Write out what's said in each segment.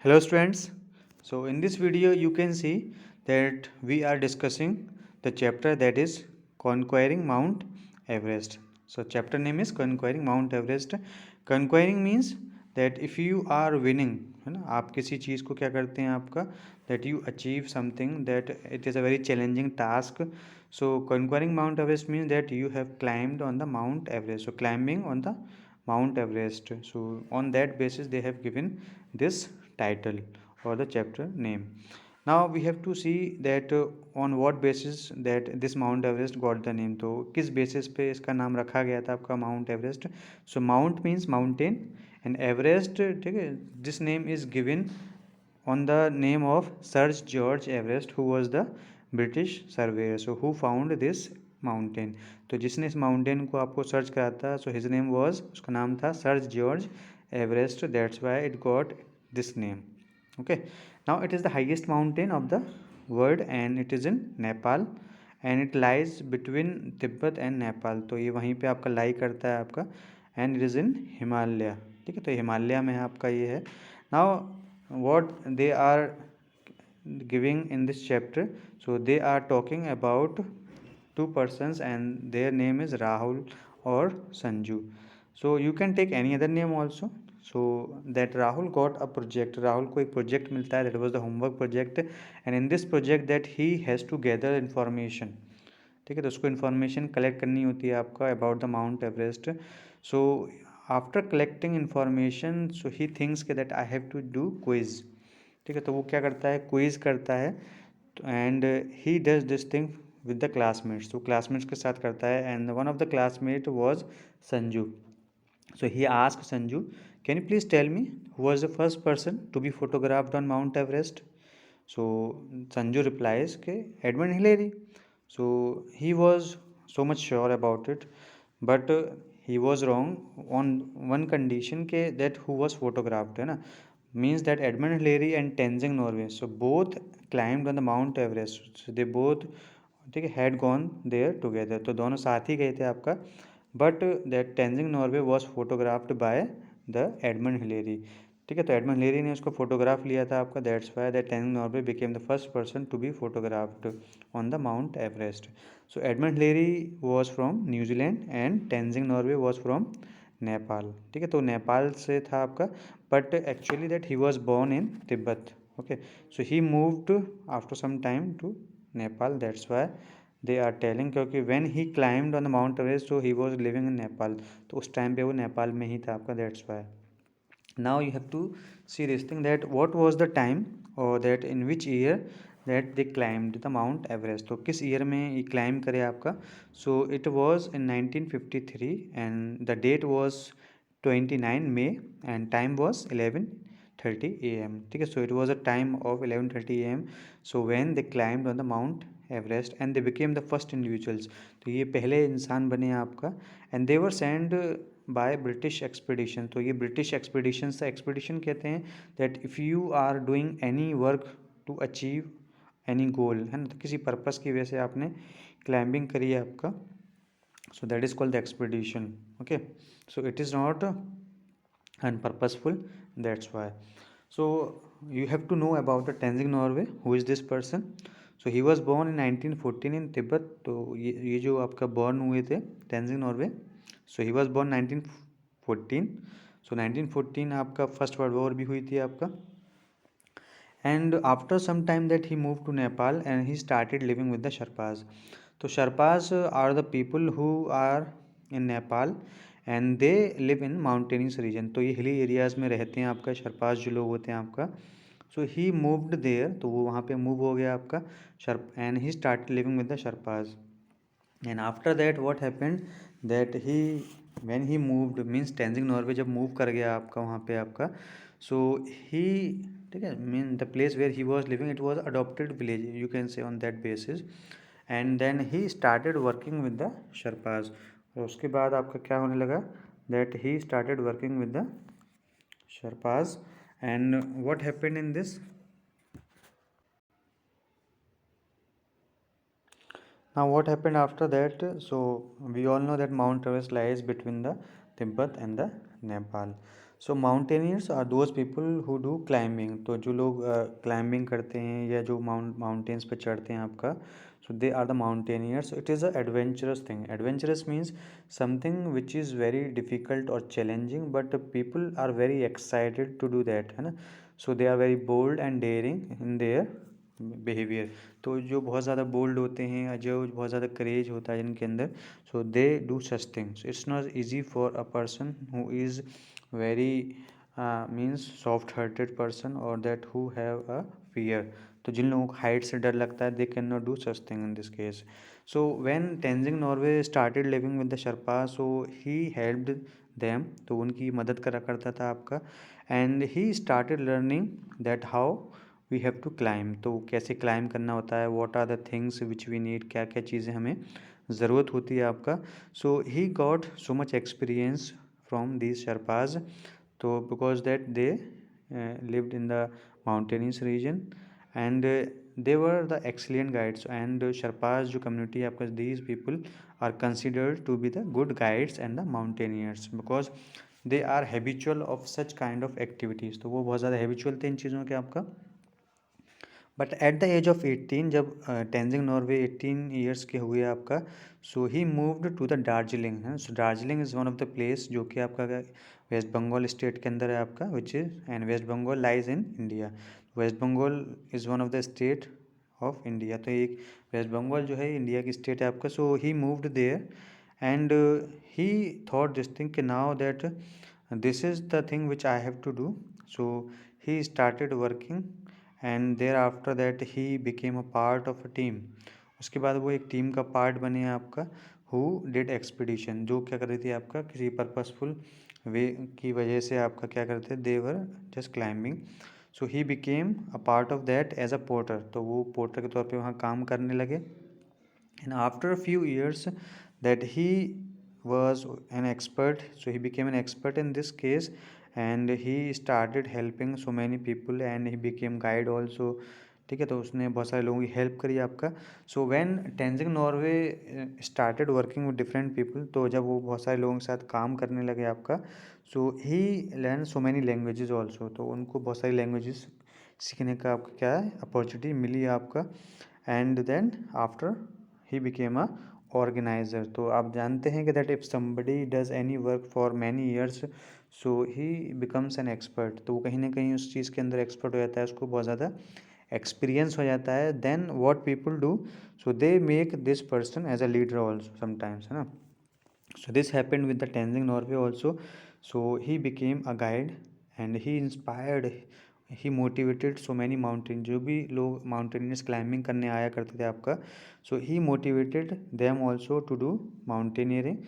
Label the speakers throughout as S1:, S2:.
S1: Hello students. So in this video you can see that we are discussing the chapter that is Conquering Mount Everest. So chapter name is Conquering Mount Everest. Conquering means that if you are winning, है ना, आप किसी चीज़ को क्या करते हैं आपका, that you achieve something that it is a very challenging task. So conquering Mount Everest means that you have climbed on the Mount Everest. So climbing on the Mount Everest. So on that basis they have given this title or the chapter name. Now we have to see that on what basis that this Mount Everest got the name. तो किस basis पे इसका नाम रखा गया था आपका Mount Everest. So Mount means mountain and Everest, ठीक है, this name is given on the name of Sir George Everest, who was the British surveyor. So who found this mountain. तो जिसने इस माउंटेन को आपको सर्च करा था, so his name was, उसका नाम था Sir George Everest. That's why it got this name. Okay, now it is the highest mountain of the world and it is in Nepal and it lies between Tibet and Nepal. तो ये वहीं पे आपका लाई करता है आपका and it is in Himalaya. ठीक है, तो हिमालय में है आपका ये है. Now what they are giving in this chapter, so they are talking about two persons and their name is Rahul or Sanju. So you can take any other name also. So that Rahul got a project, Rahul को एक project मिलता है, that was the homework project, and in this project that he has to gather information. ठीक है, तो उसको information collect करनी होती है आपका about the Mount Everest. So after collecting information so he thinks के that I have to do quiz. ठीक है, तो वो क्या करता है, क्विज करता है and he does this thing with the classmates. तो क्लासमेट्स के साथ करता है and one of the classmate was Sanju. So he asked Sanju, "Can you please tell me who was the first person to be photographed on Mount Everest?" So Sanju replies, "के Edmund Hillary." So he was so much sure about it, but he was wrong on one condition के that who was photographed है ना, means that Edmund Hillary and Tenzing Norway. So both climbed on the Mount Everest. So they both, ठीक है, had gone there together. तो दोनों साथ ही गए थे आपका. But that Tenzing Norgay was photographed by the Edmund Hillary. ठीक है, तो एडमंड हिलेरी ने उसको फोटोग्राफ लिया था आपका. That's why that Tenzing Norgay became the first person to be photographed on the Mount Everest. So Edmund Hillary was from New Zealand and Tenzing Norgay was from Nepal. ठीक है, तो नेपाल से था आपका, but actually that he was born in Tibet. Okay, so he moved after some time to Nepal. That's why they are telling, क्योंकि when he climbed on the Mount Everest so he was living in Nepal. तो उस time पे वो नेपाल में ही था आपका. That's why now you have to see this thing that what was the time और that in which year that they climbed the Mount Everest. तो किस ईयर में ये क्लाइम करे आपका. So it was in 1953 and the date was 29 May and time was 11:30 AM. ठीक है, so it was a time of 11:30 AM. So when they climbed on the Mount Everest and they became the first individuals. तो ये पहले इंसान बने आपका and they were sent by British expedition. तो ये British expedition से expedition कहते हैं that if you are doing any work to achieve any goal, है ना, तो किसी पर्पस की वजह से आपने क्लाइंबिंग करी है आपका. So that is called the expedition. Okay, so it is not unpurposeful. That's why. So you have to know about the Tenzing Norway. Who is this person? So he was born in 1914 in Tibet. तो ये जो आपका born हुए थे Tenzing Norway. So he was born 1914. So 1914 आपका first world war भी हुई थी आपका. And after some time that he moved to Nepal and he started living with the Sherpas. तो Sherpas are the people who are in Nepal and they live in mountainous region. तो ये hilly areas में रहते हैं आपका शर्पास जो लोग होते हैं आपका. सो ही मूव्ड देयर, तो वो वहाँ पे मूव हो गया आपका Sherpa and he start living with the Sherpas. And after that what happened that he when he moved means Tenzing Norgay जब मूव कर गया आपका वहाँ पे आपका. सो ही, ठीक है, mean the place where he was living it was adopted village, you can say on that basis. And then he started working with the Sherpas. और उसके बाद आपका क्या होने लगा that he started working with the Sherpas. And what happened in this. Now what happened after that? So we all know that Mount Everest lies between the Tibet and the Nepal. So mountaineers are those people who do climbing. तो जो लोग climbing करते हैं या जो mountains पे चढ़ते हैं आपका, so they are the mountaineers. It is a adventurous thing. Adventurous means something which is very difficult और challenging, but people are very excited to do that, है ना। So they are very bold and daring in their behaviour. तो जो बहुत ज़्यादा bold होते हैं या जो बहुत ज़्यादा करेज होता है जिनके अंदर, so they do such things. It's not easy for a person who is very means soft hearted person or that who have a fear। तो जिन लोगों को हाइट से डर लगता है, they can not do such thing in this case. So when Tenzing Norgay started living with the Sherpa, so he helped them. तो उनकी मदद करा करता था आपका। And he started learning that how we have to climb. तो कैसे क्लाइम करना होता है, what are the things which we need, क्या क्या चीज़ें हमें ज़रूरत होती है आपका। So he got so much experience from these Sherpas, तो because that they lived in the mountainous region and they were the excellent guides। and Sherpas जो community है आपका, these people are considered to be the good guides and the mountaineers because they are habitual of such kind of activities। तो वो बहुत ज़्यादा habitual थे इन चीज़ों के आपका। But at the age of 18, जब तेंजिंग नॉर्वे 18 ईयर्स के हुए आपका, so he moved to the Darjeeling है। So Darjeeling is one of the place जो कि आपका वेस्ट बंगाल स्टेट के अंदर है आपका, which is and West Bengal lies in India. West Bengal is one of the state of India. तो एक वेस्ट बंगाल जो है इंडिया की स्टेट है आपका। So he moved there and he thought this thing कि now that this is the thing which I have to do। so he started working and thereafter that he became a part of a team। उसके बाद वो एक team का part बने आपका। who did expedition, जो क्या कर रही थी आपका किसी पर्पसफुल वे की वजह से आपका क्या करते थे, they were just climbing। so he became a part of that as a porter। तो वो पोर्टर के तौर पे वहाँ काम करने लगे। and after a few years that he was an expert, so he became an expert in this case and he started helping so many people and he became guide also। ठीक है, तो उसने बहुत सारे लोगों की हेल्प करी आपका। So when Tenzing Norway started working with different people, तो जब वो बहुत सारे लोगों के साथ काम करने लगे आपका, so he learn so many languages also. तो उनको बहुत सारी लैंग्वेजेस सीखने का आपका क्या है अपॉर्चुनिटी मिली आपका। And then after he became a organizer. तो आप जानते हैं कि that if somebody does any work for many years, so he becomes an expert. तो वो कहीं ना कहीं उस चीज़ के अंदर एक्सपर्ट हो जाता है, उसको बहुत ज़्यादा एक्सपीरियंस हो जाता है। Then what people do, so they make this person as a leader also sometimes, है ना। so this happened with the Tenzing Norway also। so he became a guide and he inspired, he motivated so many mountain, जो भी लोग mountaineers climbing करने आया करते थे आपका, so he motivated them also to do mountaineering।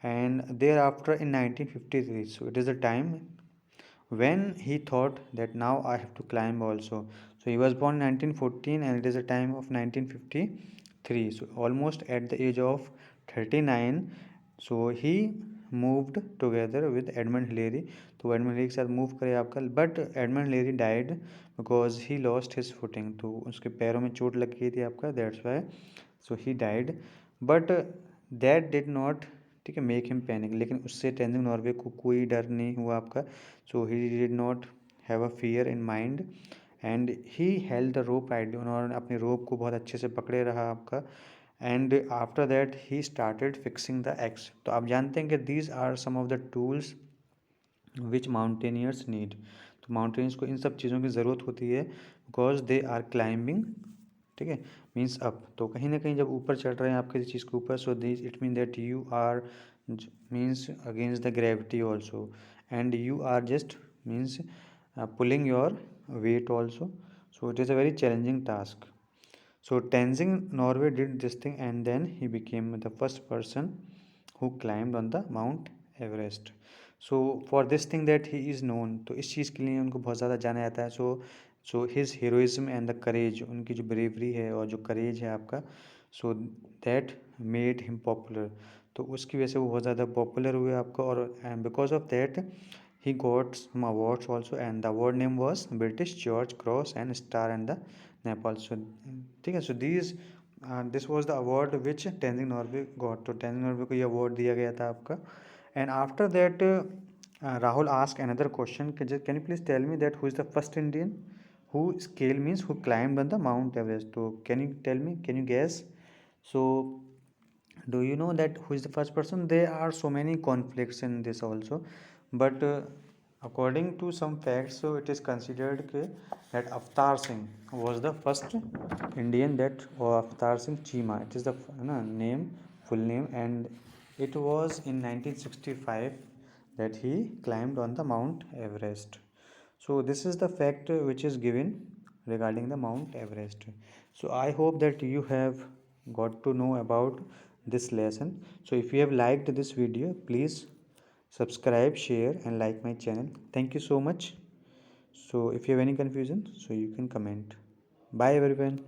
S1: and thereafter in 1953, so it is the time when he thought that now I have to climb also। So he was born in 1914 and it is a time of 1953, so almost at the age of 39। so he moved together with Edmund Hillary। तो Edmund Hillary के साथ move करे आपका, but Edmund Hillary died because he lost his footing. तो उसके पैरों में चोट लग गई थी आपका, that's Y so he died. But that did not, ठीक है, मेक हिम पैनिक। लेकिन उससे टेंजिंग नॉर्वे को कोई डर नहीं हुआ आपका। So he did not have a fear in mind and he held the rope tightly. उन्होंने अपने रोप को बहुत अच्छे से पकड़े रहा आपका। And after that he started fixing the axe. तो आप जानते हैं कि these are some of the tools which mountaineers need. तो माउंटेनियर्स को इन सब चीज़ों की ज़रूरत होती है बिकॉज दे आर क्लाइंबिंग, ठीक है, मीन्स अप। तो कहीं ना कहीं जब ऊपर चढ़ रहे हैं आप किसी चीज़ के ऊपर, so this it mean that you are means against the gravity also and you are just means pulling your weight also। so it is a very challenging task। so Tenzing Norway did this thing and then he became the first person who climbed on the Mount Everest। so for this thing that he is known, तो इस चीज़ के लिए उनको बहुत ज़्यादा जाना जाता है। So his heroism and the courage, उनकी जो ब्रेवरी है और जो करेज है आपका, so that made him popular. तो उसकी वजह से वो बहुत ज़्यादा पॉपुलर हुए आपका। और because of that he got some awards also and the award name was British George Cross and Star and the Nepal। so ठीक है, so these this was the award which Tenzing Norway got। तो Tenzing Norway को ये award दिया गया था आपका। and after that Rahul asked another question. Can you please tell me that who is the first Indian who scale means who climbed on the Mount Everest? So can you tell me? Can you guess? So do you know that who is the first person? There are so many conflicts in this also, but according to some facts, so it is considered that Avatar Singh was the first Indian that, or Avatar Singh Chima, it is the name, full name, and it was in 1965 that he climbed on the Mount Everest. So this is the fact which is given regarding the Mount Everest. So I hope that you have got to know about this lesson. So if you have liked this video, please subscribe, share and like my channel. Thank you so much. So if you have any confusion, so you can comment. Bye everyone.